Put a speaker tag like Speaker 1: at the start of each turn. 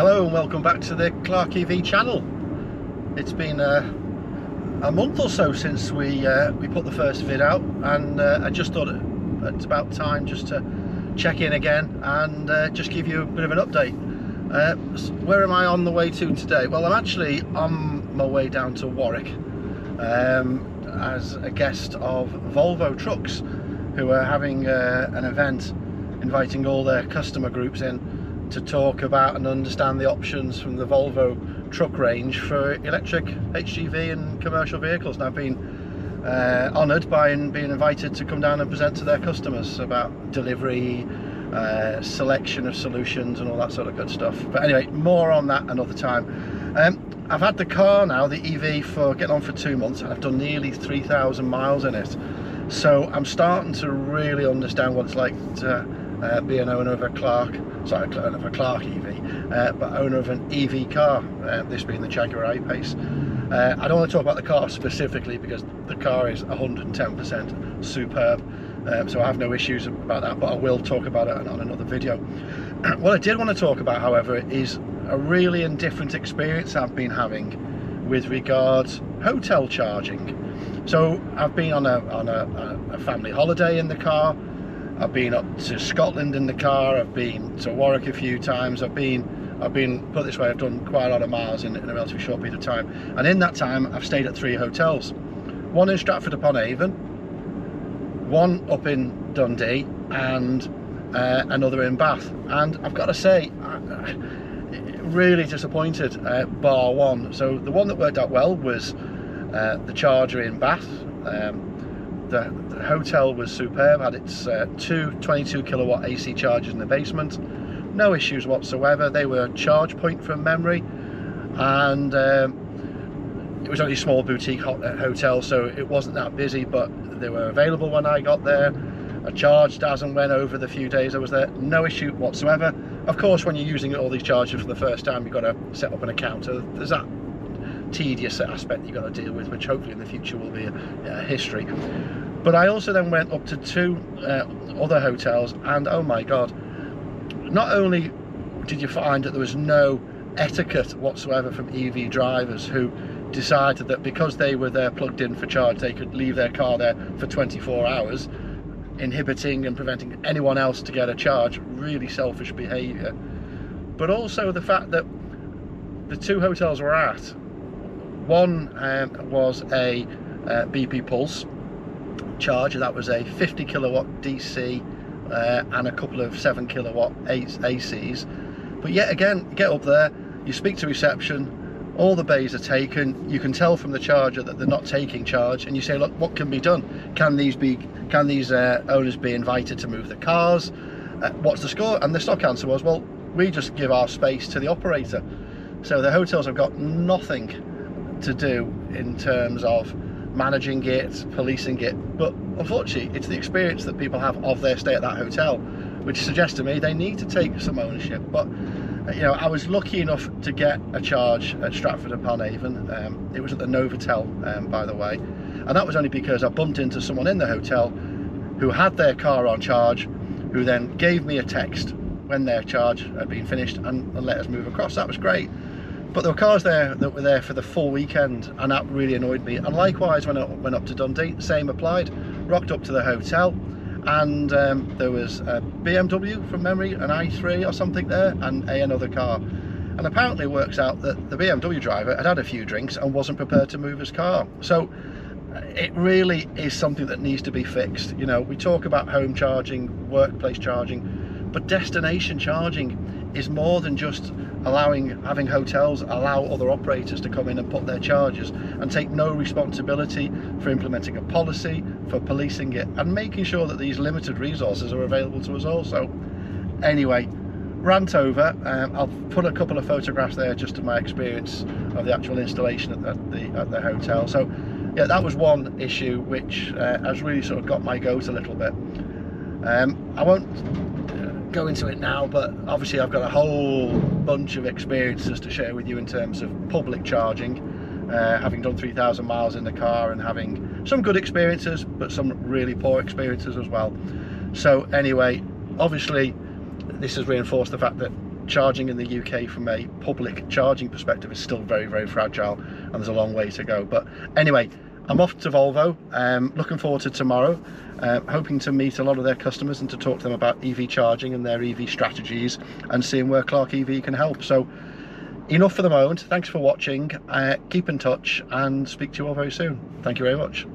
Speaker 1: Hello and welcome back to the Clarke EV channel. It's been a month or so since we put the first vid out, and I just thought it's about time just to check in again and just give you a bit of an update. Where am I on the way to today? Well, I'm actually on my way down to Warwick as a guest of Volvo Trucks, who are having an event inviting all their customer groups in to talk about and understand the options from the Volvo truck range for electric HGV and commercial vehicles. And I've been honoured by being invited to come down and present to their customers about delivery, selection of solutions and all that sort of good stuff. But anyway, more on that another time. I've had the car now, the EV, for getting on for 2 months, and I've done nearly 3,000 miles in it. So I'm starting to really understand what it's like to be an owner of a Clarke, owner of a Clarke EV, but owner of an EV car, this being the Jaguar I-Pace. I don't want to talk about the car specifically because the car is 110% superb, so I have no issues about that, but I will talk about it on another video. What I did want to talk about, however, is a really indifferent experience I've been having with regards hotel charging. So I've been on a family holiday in the car. I've been up to Scotland in the car. I've been to Warwick a few times. I've been put it this way, I've done quite a lot of miles in a relatively short period of time. And in that time, I've stayed at 3 hotels. One in Stratford-upon-Avon, one up in Dundee, and another in Bath. And I've got to say, really disappointed, bar one. So the one that worked out well was the charger in Bath. The hotel was superb, had its two 22 kilowatt AC chargers in the basement, no issues whatsoever. They were charge point from memory, and it was only a small boutique hotel, so it wasn't that busy, but they were available when I got there. I charged as and when over the few days I was there, no issue whatsoever. Of course, when you're using all these chargers for the first time, you've got to set up an account, so there's that tedious aspect you've got to deal with, which hopefully in the future will be a history. But I also then went up to 2 other hotels, and oh my god, not only did you find that there was no etiquette whatsoever from EV drivers who decided that because they were there plugged in for charge, they could leave their car there for 24 hours, inhibiting and preventing anyone else to get a charge. Really selfish behaviour. But also the fact that the 2 hotels we're at, one was a BP Pulse charger. That was a 50 kilowatt DC and a couple of 7 kilowatt ACs. But yet again, you get up there, you speak to reception, all the bays are taken. You can tell from the charger that they're not taking charge, and you say, look, what can be done? Can these owners be invited to move the cars? What's the score? And the stock answer was, well, we just give our space to the operator. So the hotels have got nothing to do in terms of managing it, policing it, but unfortunately it's the experience that people have of their stay at that hotel, which suggests to me they need to take some ownership. But you know, I was lucky enough to get a charge at Stratford-upon-Avon. It was at the Novotel, by the way, and that was only because I bumped into someone in the hotel who had their car on charge, who then gave me a text when their charge had been finished and let us move across. That was great. But there were cars there that were there for the full weekend, and that really annoyed me. And likewise, when I went up to Dundee, the same applied. Rocked up to the hotel, and there was a BMW from memory, an i3 or something there, and another car. And apparently it works out that the BMW driver had had a few drinks and wasn't prepared to move his car. So it really is something that needs to be fixed. You know, we talk about home charging, workplace charging, but destination charging is more than just having hotels allow other operators to come in and put their chargers and take no responsibility for implementing a policy, for policing it, and making sure that these limited resources are available to us also. Anyway, rant over. I'll put a couple of photographs there just of my experience of the actual installation at the hotel. So yeah, that was one issue which has really sort of got my goat a little bit. I won't go into it now, but obviously I've got a whole bunch of experiences to share with you in terms of public charging, having done 3,000 miles in the car and having some good experiences but some really poor experiences as well. So anyway, obviously this has reinforced the fact that charging in the UK from a public charging perspective is still very, very fragile, and there's a long way to go. But anyway, I'm off to Volvo, looking forward to tomorrow, hoping to meet a lot of their customers and to talk to them about EV charging and their EV strategies, and seeing where Clarke EV can help. So enough for the moment. Thanks for watching. Keep in touch and speak to you all very soon. Thank you very much.